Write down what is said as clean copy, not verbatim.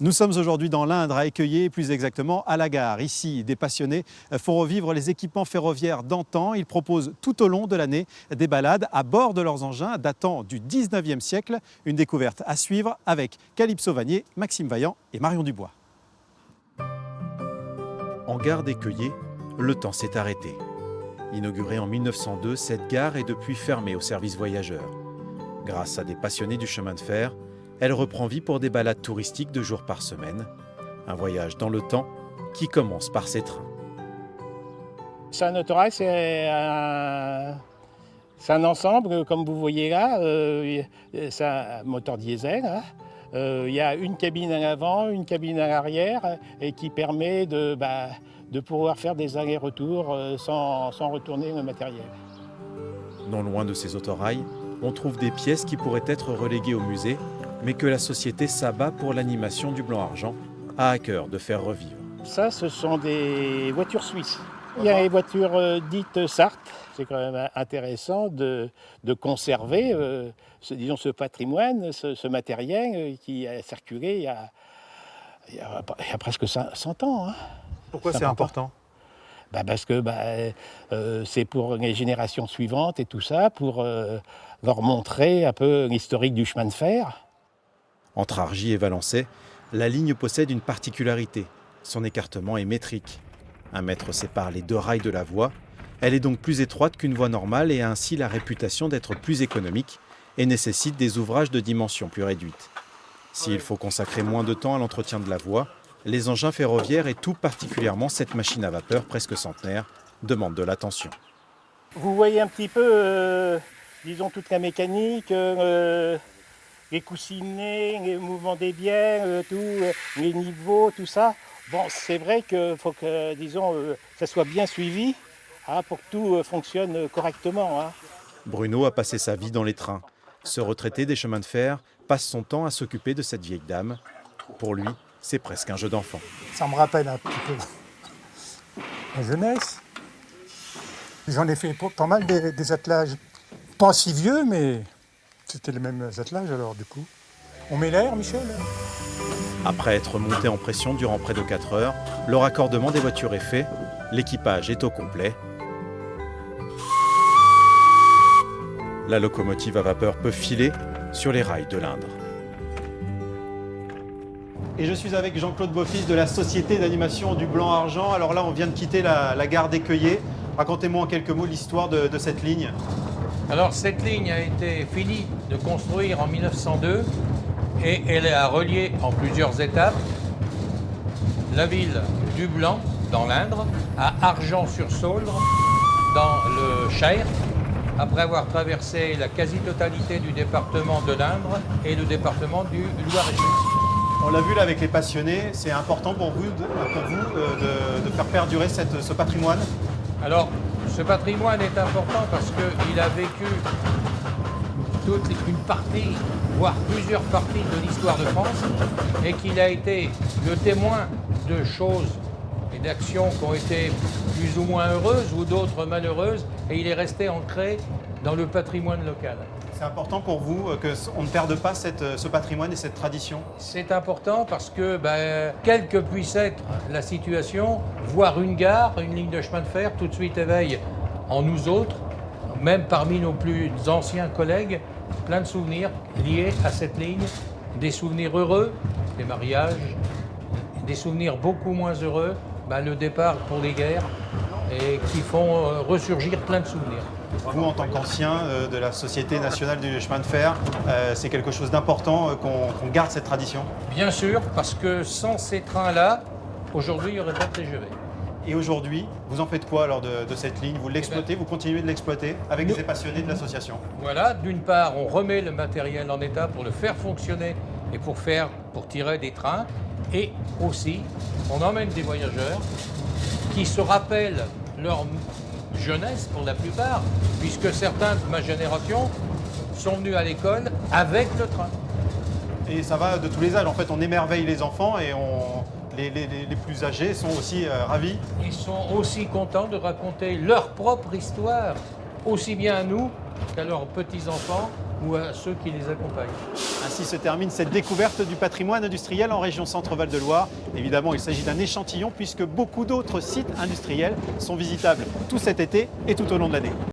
Nous sommes aujourd'hui dans l'Indre, à Écueillé, plus exactement à la gare. Ici, des passionnés font revivre les équipements ferroviaires d'antan. Ils proposent tout au long de l'année des balades à bord de leurs engins datant du 19e siècle. Une découverte à suivre avec Calypso Vanier, Maxime Vaillant et Marion Dubois. En gare d'Écueillé, le temps s'est arrêté. Inaugurée en 1902, cette gare est depuis fermée au service voyageurs. Grâce à des passionnés du chemin de fer, elle reprend vie pour des balades touristiques 2 jours par semaine. Un voyage dans le temps qui commence par ces trains. C'est un autorail, c'est un ensemble, comme vous voyez là. C'est un moteur diesel. Hein. Il y a une cabine à l'avant, une cabine à l'arrière, et qui permet de pouvoir faire des allers-retours sans retourner le matériel. Non loin de ces autorails, on trouve des pièces qui pourraient être reléguées au musée, mais que la société s'abat pour l'animation du Blanc-Argent a à cœur de faire revivre. Ça, ce sont des voitures suisses. Il y a les voitures dites Sarthe. C'est quand même intéressant de conserver ce patrimoine, ce matériel qui a circulé il y a presque 100 ans. Hein. Pourquoi c'est important ? Parce que c'est pour les générations suivantes et tout ça, pour leur montrer un peu l'historique du chemin de fer. Entre Argy et Valençay, la ligne possède une particularité. Son écartement est métrique. 1 mètre sépare les 2 rails de la voie. Elle est donc plus étroite qu'une voie normale et a ainsi la réputation d'être plus économique et nécessite des ouvrages de dimension plus réduite. S'il faut consacrer moins de temps à l'entretien de la voie, les engins ferroviaires et tout particulièrement cette machine à vapeur presque centenaire demandent de l'attention. Vous voyez un petit peu, disons, toute la mécanique, les coussinets, les mouvements des bielles, les niveaux, tout ça. Bon, c'est vrai qu'il faut que, disons, ça soit bien suivi pour que tout fonctionne correctement. Hein. Bruno a passé sa vie dans les trains. Ce retraité des chemins de fer passe son temps à s'occuper de cette vieille dame. Pour lui, c'est presque un jeu d'enfant. Ça me rappelle un petit peu ma jeunesse. J'en ai fait pas mal des attelages. Pas si vieux, mais c'était les mêmes attelages alors du coup. On met l'air, Michel ? Après être monté en pression durant près de 4 heures, le raccordement des voitures est fait, l'équipage est au complet. La locomotive à vapeur peut filer sur les rails de l'Indre. Et je suis avec Jean-Claude Beaufils de la Société d'animation du Blanc-Argent. Alors là, on vient de quitter la gare d'Écueillé. Racontez-moi en quelques mots l'histoire de cette ligne. Alors cette ligne a été finie de construire en 1902 et elle a relié en plusieurs étapes la ville du Blanc, dans l'Indre, à Argent-sur-Sauldre, dans le Cher, après avoir traversé la quasi-totalité du département de l'Indre et le département du Loir-et-Cher. On l'a vu là avec les passionnés, c'est important pour vous de faire perdurer ce patrimoine. Alors, ce patrimoine est important parce qu'il a vécu toute une partie, voire plusieurs parties de l'histoire de France et qu'il a été le témoin de choses et d'actions qui ont été plus ou moins heureuses ou d'autres malheureuses et il est resté ancré dans le patrimoine local. C'est important pour vous qu'on ne perde pas ce patrimoine et cette tradition ? C'est important parce que, quelle que puisse être la situation, voir une gare, une ligne de chemin de fer, tout de suite éveille en nous autres, même parmi nos plus anciens collègues, plein de souvenirs liés à cette ligne, des souvenirs heureux, des mariages, des souvenirs beaucoup moins heureux, le départ pour les guerres, et qui font ressurgir plein de souvenirs. Vous, en tant qu'ancien de la Société nationale du chemin de fer, c'est quelque chose d'important qu'on garde cette tradition ? Bien sûr, parce que sans ces trains-là, aujourd'hui, il n'y aurait pas de TGV. Et aujourd'hui, vous en faites quoi alors de cette ligne ? Vous l'exploitez, vous continuez de l'exploiter avec des passionnés de l'association ? Voilà, d'une part, on remet le matériel en état pour le faire fonctionner et pour tirer des trains. Et aussi, on emmène des voyageurs qui se rappellent leur jeunesse pour la plupart, puisque certains de ma génération sont venus à l'école avec le train. Et ça va de tous les âges. En fait, on émerveille les enfants et les plus âgés sont aussi ravis. Ils sont aussi contents de raconter leur propre histoire, aussi bien à nous qu'à leurs petits-enfants ou à ceux qui les accompagnent. Ainsi se termine cette découverte du patrimoine industriel en région Centre-Val de Loire. Évidemment, il s'agit d'un échantillon puisque beaucoup d'autres sites industriels sont visitables tout cet été et tout au long de l'année.